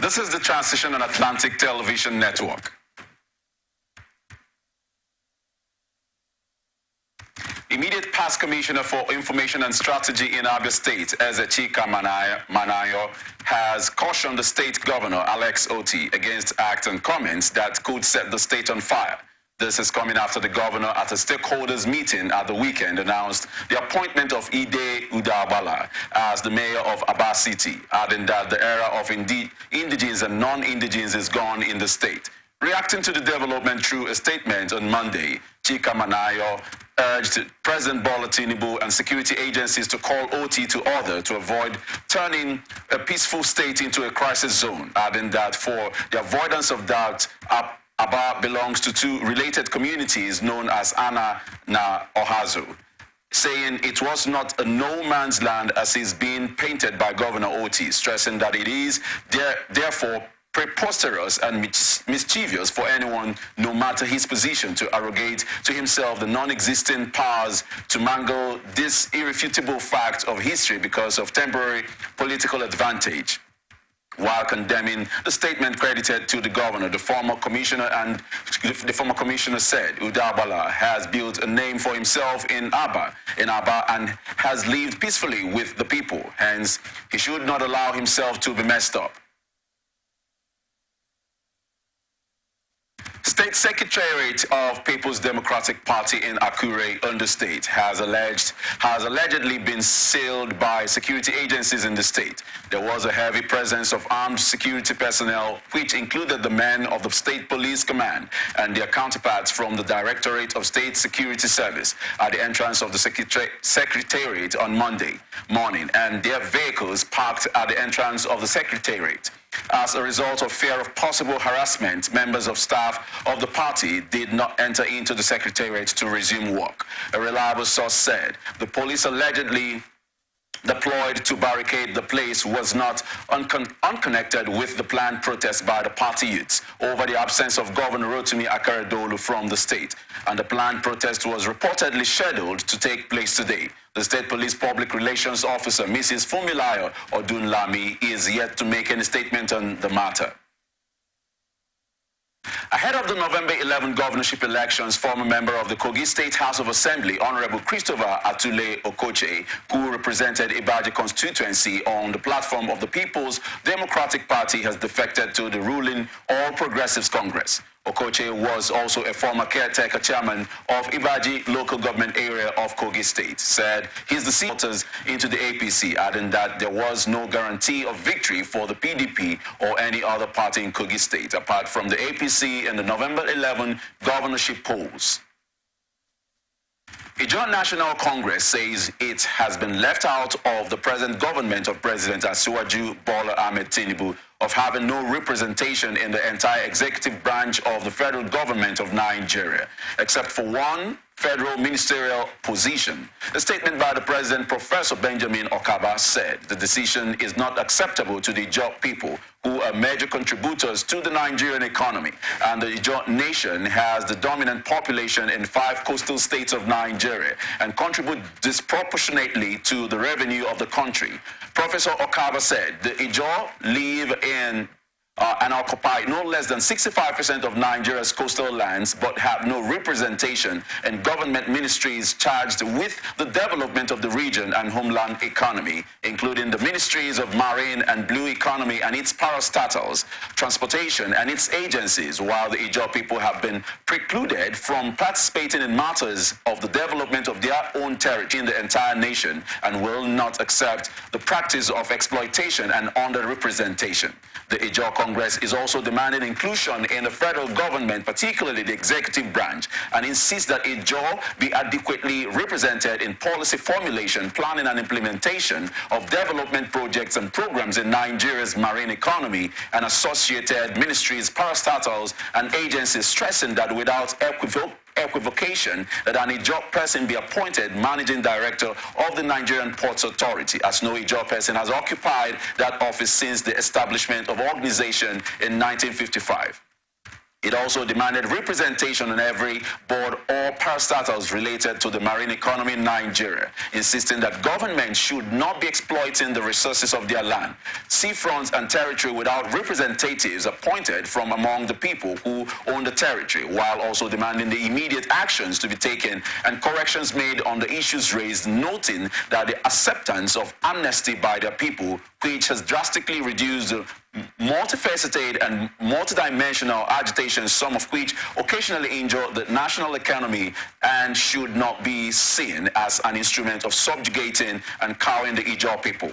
This is the Transition on Atlantic Television Network. Immediate past Commissioner for Information and Strategy in Abia State, Ezechika Manayo, has cautioned the state governor, Alex Oti, against acts and comments that could set the state on fire. This is coming after the governor at a stakeholders meeting at the weekend announced the appointment of Ide Udabala as the mayor of Aba City, adding that the era of indigenes and non-indigenes is gone in the state. Reacting to the development through a statement on Monday, Chika Manayo urged President Bola Tinubu and security agencies to call OT to order to avoid turning a peaceful state into a crisis zone, adding that for the avoidance of doubt, Aba belongs to two related communities known as Ana na Ohazu, saying it was not a no-man's land as is being painted by Governor Oti, stressing that it is therefore preposterous and mischievous for anyone, no matter his position, to arrogate to himself the non-existent powers to mangle this irrefutable fact of history because of temporary political advantage. While condemning the statement credited to the governor, the former commissioner said Udabala has built a name for himself in Aba and has lived peacefully with the people. Hence, he should not allow himself to be messed up. State Secretariat of People's Democratic Party in Akure, Ondo State, has allegedly been sealed by security agencies in the state. There was a heavy presence of armed security personnel, which included the men of the State Police Command and their counterparts from the Directorate of State Security Service at the entrance of the Secretariat on Monday morning, and their vehicles parked at the entrance of the Secretariat. As a result of fear of possible harassment, members of staff of the party did not enter into the Secretariat to resume work. A reliable source said the police allegedly deployed to barricade the place was not unconnected with the planned protest by the party youths over the absence of Governor Rotimi Akeredolu from the state, and the planned protest was reportedly scheduled to take place today. The State Police Public Relations Officer, Mrs. Fumilayo Odunlami, is yet to make any statement on the matter. Ahead of the November 11 governorship elections, former member of the Kogi State House of Assembly, Honorable Christopher Atule Okoche, who represented Ibadan constituency on the platform of the People's Democratic Party, has defected to the ruling All Progressives Congress. Okoche was also a former caretaker chairman of Ibaji local government area of Kogi State, said he's the supporters into the APC, adding that there was no guarantee of victory for the PDP or any other party in Kogi State, apart from the APC in the November 11 governorship polls. Ijaw National Congress says it has been left out of the present government of President Asiwaju Bola Ahmed Tinubu of having no representation in the entire executive branch of the federal government of Nigeria, except for one federal ministerial position. A statement by the president, Professor Benjamin Okaba, said the decision is not acceptable to the Ijaw people, who are major contributors to the Nigerian economy, and the Ijaw nation has the dominant population in 5 coastal states of Nigeria and contribute disproportionately to the revenue of the country. Professor Okaba said the Ijaw live in and occupy no less than 65% of Nigeria's coastal lands, but have no representation in government ministries charged with the development of the region and homeland economy, including the ministries of marine and blue economy and its parastatals, transportation and its agencies, while the Ijaw people have been precluded from participating in matters of the development of their own territory in the entire nation, and will not accept the practice of exploitation and underrepresentation. The Ijaw Congress is also demanding inclusion in the federal government, particularly the executive branch, and insists that Ijaw be adequately represented in policy formulation, planning and implementation of development projects and programs in Nigeria's marine economy and associated ministries, parastatals and agencies, stressing that without equivocation that an Ijaw person be appointed managing director of the Nigerian Ports Authority, as no Ijaw person has occupied that office since the establishment of organization in 1955. It also demanded representation on every board or parastatals related to the marine economy in Nigeria, insisting that government should not be exploiting the resources of their land, seafronts and territory without representatives appointed from among the people who own the territory, while also demanding the immediate actions to be taken and corrections made on the issues raised, noting that the acceptance of amnesty by their people, which has drastically reduced the multifaceted and multidimensional agitation, some of which occasionally injure the national economy and should not be seen as an instrument of subjugating and cowing the Ijaw people.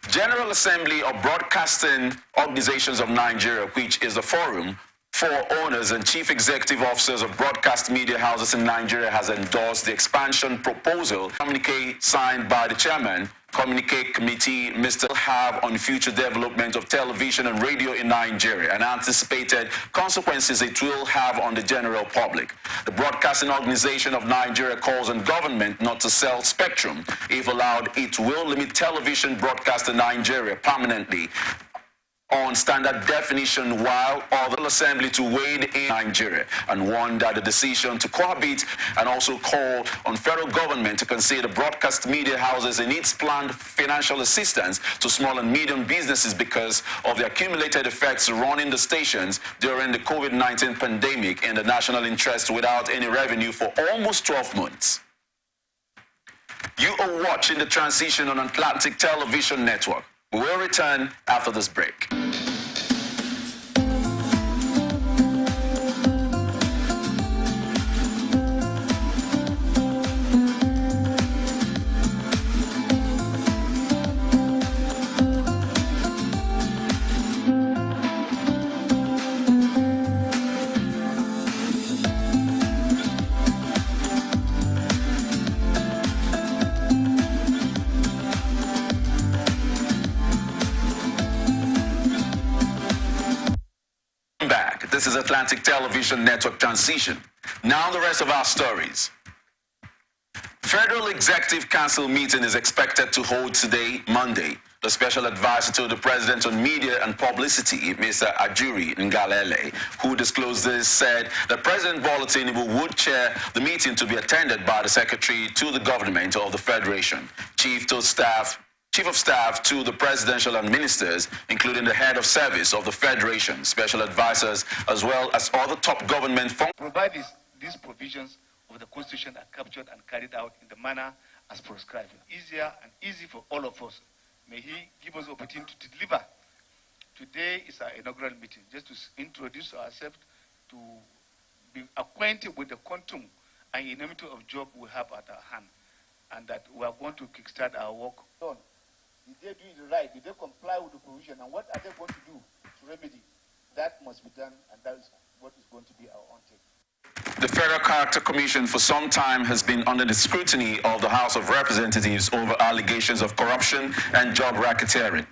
General Assembly of Broadcasting Organizations of Nigeria, which is the forum for owners and chief executive officers of broadcast media houses in Nigeria, has endorsed the expansion proposal. Communique signed by the chairman, Communique Committee, Mr. Have on future development of television and radio in Nigeria and anticipated consequences it will have on the general public. The Broadcasting Organization of Nigeria calls on government not to sell spectrum. If allowed, it will limit television broadcast in Nigeria permanently on standard definition, while other assembly to wade in Nigeria, and warned that the decision to cohabit, and also call on federal government to consider broadcast media houses in its planned financial assistance to small and medium businesses because of the accumulated effects running the stations during the COVID-19 pandemic in the national interest without any revenue for almost 12 months. You are watching the transition on Atlantic Television Network. We will return after this break. This is Atlantic Television Network Transition. Now the rest of our stories. Federal Executive Council meeting is expected to hold today, Monday. The special advisor to the president on media and publicity, Mr. Ajuri Ngalale, who disclosed this, said that President Bola Tinubu would chair the meeting to be attended by the secretary to the government of the Federation, Chief of Staff to the presidential and ministers, including the head of service of the Federation, special advisors, as well as other top government functions. Provided these provisions of the Constitution are captured and carried out in the manner as prescribed. Easier and easy for all of us. May he give us the opportunity to deliver. Today is our inaugural meeting, just to introduce ourselves, to be acquainted with the quantum and enormity of job we have at our hand, and that we are going to kickstart our work. Did they do it right? Did they comply with the provision? And what are they going to do to remedy? That must be done, and that is what is going to be our own take. The Federal Character Commission for some time has been under the scrutiny of the House of Representatives over allegations of corruption and job racketeering.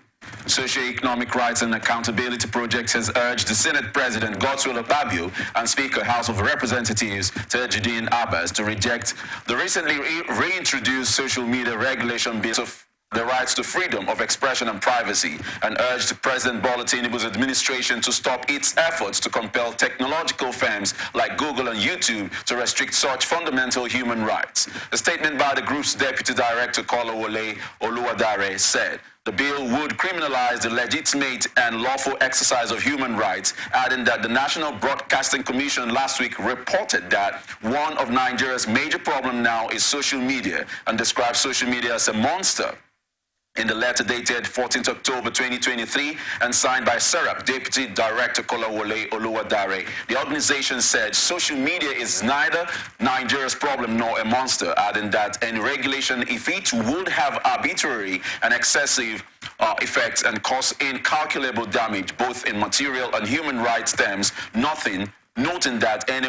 Socio-Economic Rights and Accountability Project has urged the Senate President Godswill Akpabio and Speaker House of Representatives Tajuddin Abbas to reject the recently reintroduced social media regulation bill of the rights to freedom of expression and privacy, and urged President Bola Tinubu's administration to stop its efforts to compel technological firms like Google and YouTube to restrict such fundamental human rights. A statement by the group's Deputy Director Kolawole Oluwadare said the bill would criminalize the legitimate and lawful exercise of human rights, adding that the National Broadcasting Commission last week reported that one of Nigeria's major problems now is social media, and described social media as a monster. In the letter dated 14th October 2023 and signed by SERAP Deputy Director Kolawole Oluwadare, the organization said social media is neither Nigeria's problem nor a monster, adding that any regulation, if it would have arbitrary and excessive effects and cause incalculable damage, both in material and human rights terms, nothing noting that any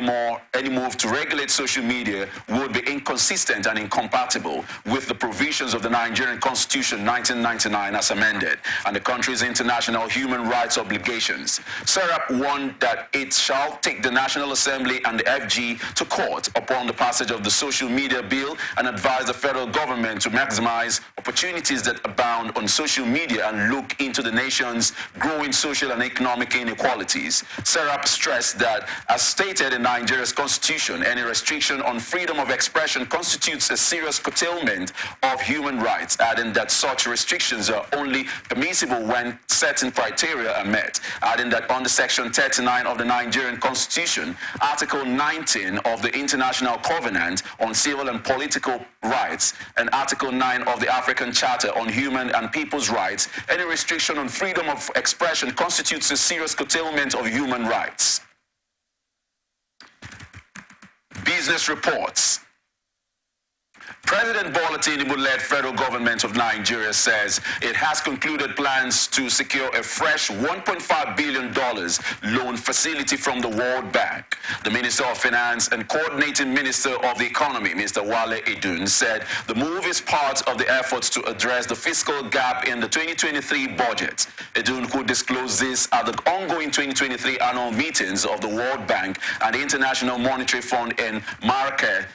move to regulate social media would be inconsistent and incompatible with the provisions of the Nigerian Constitution 1999 as amended and the country's international human rights obligations. SERAP warned that it shall take the National Assembly and the FG to court upon the passage of the social media bill and advise the federal government to maximize opportunities that abound on social media and look into the nation's growing social and economic inequalities. SERAP stressed that, as stated in Nigeria's constitution, any restriction on freedom of expression constitutes a serious curtailment of human rights, adding that such restrictions are only permissible when certain criteria are met, adding that under Section 39 of the Nigerian Constitution, Article 19 of the International Covenant on Civil and Political Rights, and Article 9 of the African Charter on Human and People's Rights, any restriction on freedom of expression constitutes a serious curtailment of human rights. Business reports. President Bola Tinubu-led federal government of Nigeria says it has concluded plans to secure a fresh $1.5 billion loan facility from the World Bank. The Minister of Finance and Coordinating Minister of the Economy, Mr. Wale Edun, said the move is part of the efforts to address the fiscal gap in the 2023 budget. Edun could disclose this at the ongoing 2023 annual meetings of the World Bank and the International Monetary Fund in Marrakech,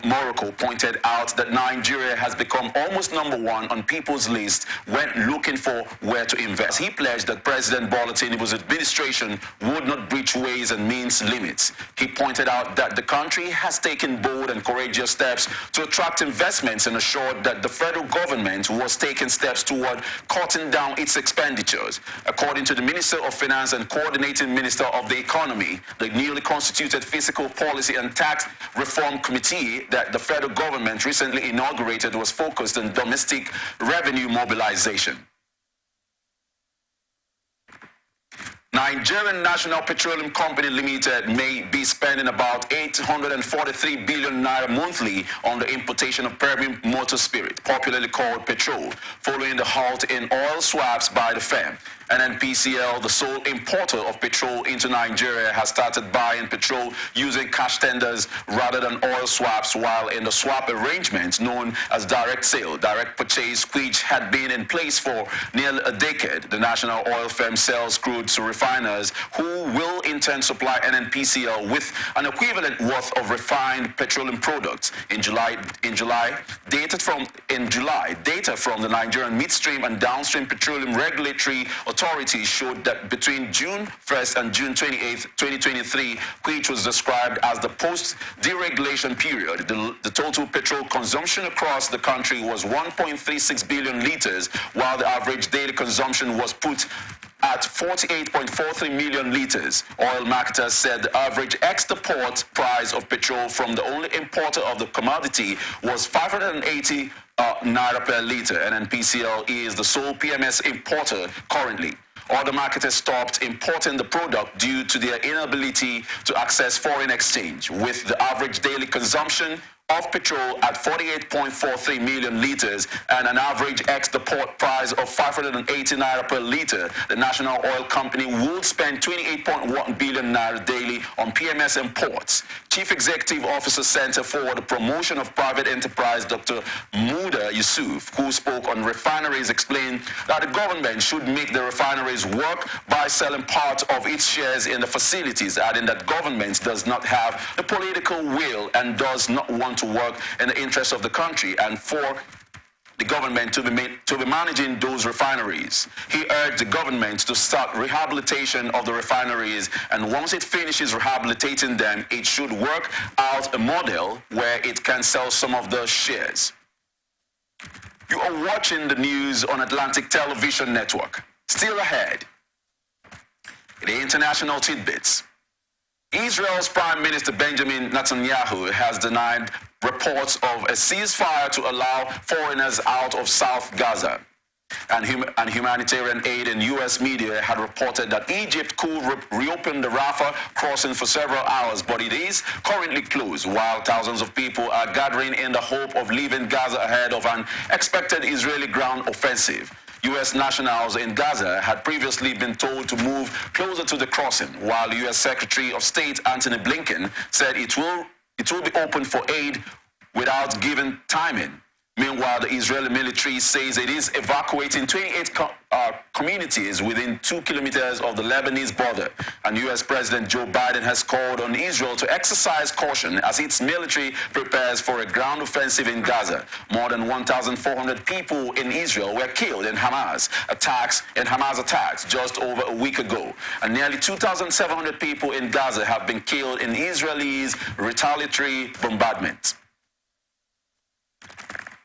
Morocco, pointed out that Nigeria has become almost #1 on people's list when looking for where to invest. He pledged that President Bola Tinubu's administration would not breach ways and means limits. He pointed out that the country has taken bold and courageous steps to attract investments and assured that the federal government was taking steps toward cutting down its expenditures. According to the Minister of Finance and Coordinating Minister of the Economy, the newly constituted Fiscal Policy and Tax Reform Committee that the federal government recently inaugurated was focused on domestic revenue mobilization. Nigerian National Petroleum Company Limited may be spending about 843 billion naira monthly on the importation of premium motor spirit, popularly called petrol, following the halt in oil swaps by the firm. NNPCL, the sole importer of petrol into Nigeria, has started buying petrol using cash tenders rather than oil swaps, while in the swap arrangement known as direct sale, direct purchase, which had been in place for nearly a decade, the national oil firm sells crude to refiners who will in turn supply NNPCL with an equivalent worth of refined petroleum products. In July, data from the Nigerian Midstream and Downstream Petroleum Regulatory Authority showed that between June 1st and June 28th, 2023, which was described as the post-deregulation period, the total petrol consumption across the country was 1.36 billion liters, while the average daily consumption was put at 48.43 million liters. Oil marketers said the average export price of petrol from the only importer of the commodity was 580 naira per liter, and NPCL is the sole PMS importer currently. Other marketers stopped importing the product due to their inability to access foreign exchange, with the average daily consumption of petrol at 48.43 million liters and an average export price of 580 naira per liter. The national oil company would spend 28.1 billion naira daily on PMS imports. Chief Executive Officer Center for the Promotion of Private Enterprise, Dr. Muda Yusuf, who spoke on refineries, explained that the government should make the refineries work by selling part of its shares in the facilities, adding that government does not have the political will and does not want to work in the interest of the country and for the government to be managing those refineries. He urged the government to start rehabilitation of the refineries, and once it finishes rehabilitating them, it should work out a model where it can sell some of the shares. You are watching the news on Atlantic Television Network. Still ahead, the international tidbits. Israel's Prime Minister Benjamin Netanyahu has denied reports of a ceasefire to allow foreigners out of South Gaza. And humanitarian aid in U.S. media had reported that Egypt could reopen the Rafah crossing for several hours, but it is currently closed, while thousands of people are gathering in the hope of leaving Gaza ahead of an expected Israeli ground offensive. U.S. nationals in Gaza had previously been told to move closer to the crossing, while U.S. Secretary of State Antony Blinken said it will be open for aid without giving timing. Meanwhile, the Israeli military says it is evacuating 28 communities within 2 kilometers of the Lebanese border. And U.S. President Joe Biden has called on Israel to exercise caution as its military prepares for a ground offensive in Gaza. More than 1,400 people in Israel were killed in Hamas attacks just over a week ago. And nearly 2,700 people in Gaza have been killed in Israelis' retaliatory bombardment.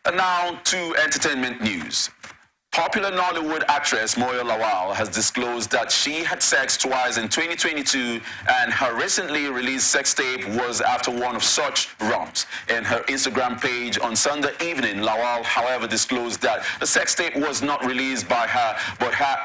And now to entertainment news. Popular Nollywood actress Moyo Lawal has disclosed that she had sex twice in 2022, and her recently released sex tape was after one of such romps. In her Instagram page on Sunday evening, Lawal, however, disclosed that the sex tape was not released by her, but her